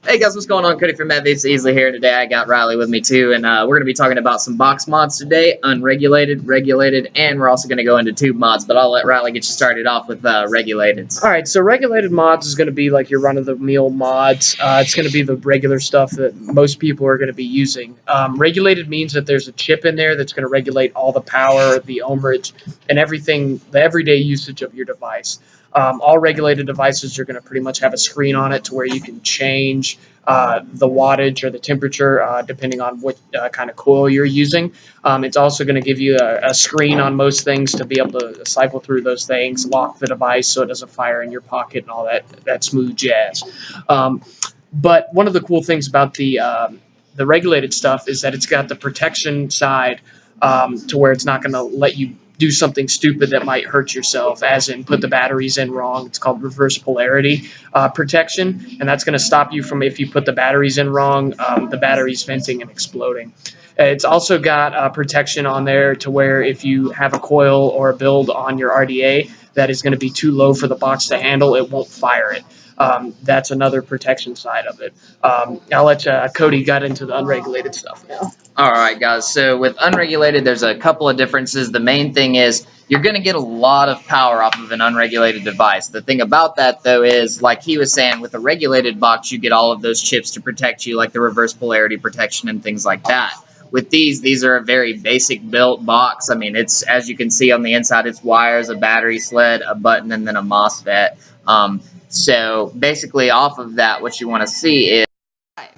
Hey guys, what's going on? Cody from It's Easily here. Today I got Riley with me too, and we're going to be talking about some box mods today, unregulated, regulated, and we're also going to go into tube mods, but I'll let Riley get you started off with regulated. Alright, so regulated mods is going to be like your run-of-the-mill mods. It's going to be the regular stuff that most people are going to be using. Regulated means that there's a chip in there that's going to regulate all the power, the ohmage, and everything, the everyday usage of your device. All regulated devices are going to pretty much have a screen on it to where you can change the wattage or the temperature depending on what kind of coil you're using. It's also going to give you a screen on most things to be able to cycle through those things, lock the device so it doesn't fire in your pocket and all that smooth jazz. But one of the cool things about the regulated stuff is that it's got the protection side to where it's not going to let you do something stupid that might hurt yourself, as in put the batteries in wrong. It's called reverse polarity protection, and that's going to stop you from, if you put the batteries in wrong, the batteries venting and exploding. It's also got protection on there to where if you have a coil or a build on your RDA that is going to be too low for the box to handle, it won't fire it. That's another protection side of it. I'll let Cody get into the unregulated stuff now. All right, guys. So with unregulated, there's a couple of differences. The main thing is you're going to get a lot of power off of an unregulated device. The thing about that, though, is like he was saying, with a regulated box, you get all of those chips to protect you, like the reverse polarity protection and things like that. With these are a very basic built box. I mean, it's, as you can see on the inside, it's wires, a battery sled, a button, and then a MOSFET. So basically off of that, what you want to see is,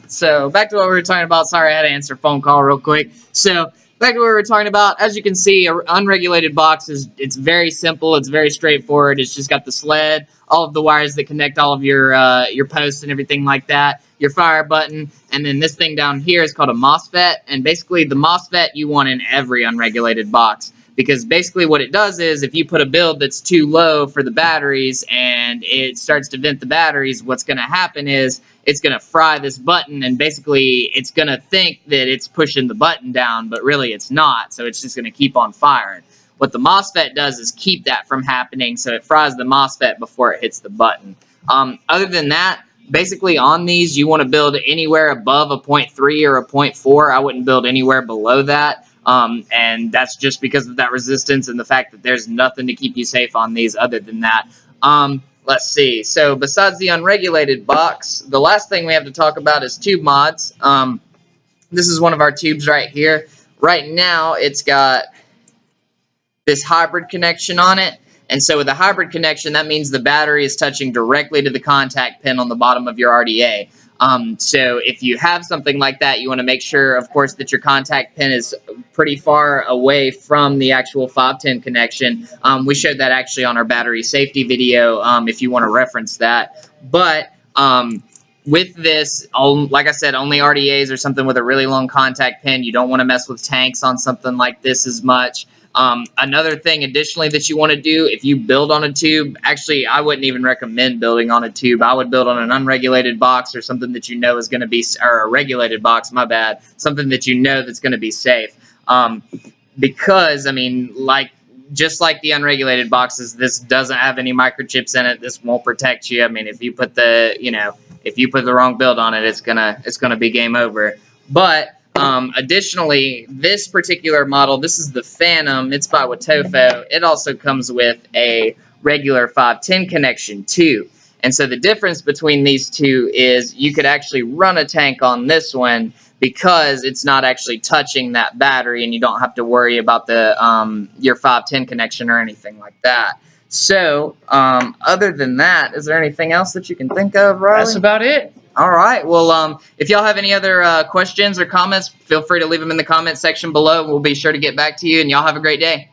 so back to what we were talking about. Sorry, I had to answer a phone call real quick. So back to what we were talking about. As you can see, an unregulated box it's very simple. It's very straightforward. It's just got the sled, all of the wires that connect all of your posts and everything like that, your fire button, and then this thing down here is called a MOSFET. And basically the MOSFET you want in every unregulated box, because basically what it does is if you put a build that's too low for the batteries and it starts to vent the batteries, what's going to happen is it's going to fry this button, and basically it's going to think that it's pushing the button down, but really it's not, so it's just going to keep on firing. What the MOSFET does is keep that from happening, so it fries the MOSFET before it hits the button. Other than that, basically on these you want to build anywhere above a 0.3 or a 0.4. I wouldn't build anywhere below that. And that's just because of that resistance and the fact that there's nothing to keep you safe on these other than that. Let's see. So besides the unregulated box, the last thing we have to talk about is tube mods. This is one of our tubes right here. Right now, it's got this hybrid connection on it. And so with a hybrid connection, that means the battery is touching directly to the contact pin on the bottom of your RDA. So if you have something like that, you want to make sure, of course, that your contact pin is pretty far away from the actual 510 connection. We showed that actually on our battery safety video, if you want to reference that. But with this, like I said, only RDAs or something with a really long contact pin. You don't want to mess with tanks on something like this as much. Another thing additionally that you want to do, if you build on a tube, actually I wouldn't even recommend building on a tube. I would build on an unregulated box or something that you know is going to be, or a regulated box, my bad, something that you know that's going to be safe. Because, I mean, just like the unregulated boxes, this doesn't have any microchips in it. This won't protect you. I mean, if you put the wrong build on it, it's gonna be game over. But additionally, this particular model, this is the Phantom. It's by Watofo. It also comes with a regular 510 connection too. And so the difference between these two is you could actually run a tank on this one because it's not actually touching that battery, and you don't have to worry about the your 510 connection or anything like that. So other than that, is there anything else that you can think of, Riley? That's about it. All right. Well, if y'all have any other questions or comments, feel free to leave them in the comment section below. We'll be sure to get back to you, and y'all have a great day.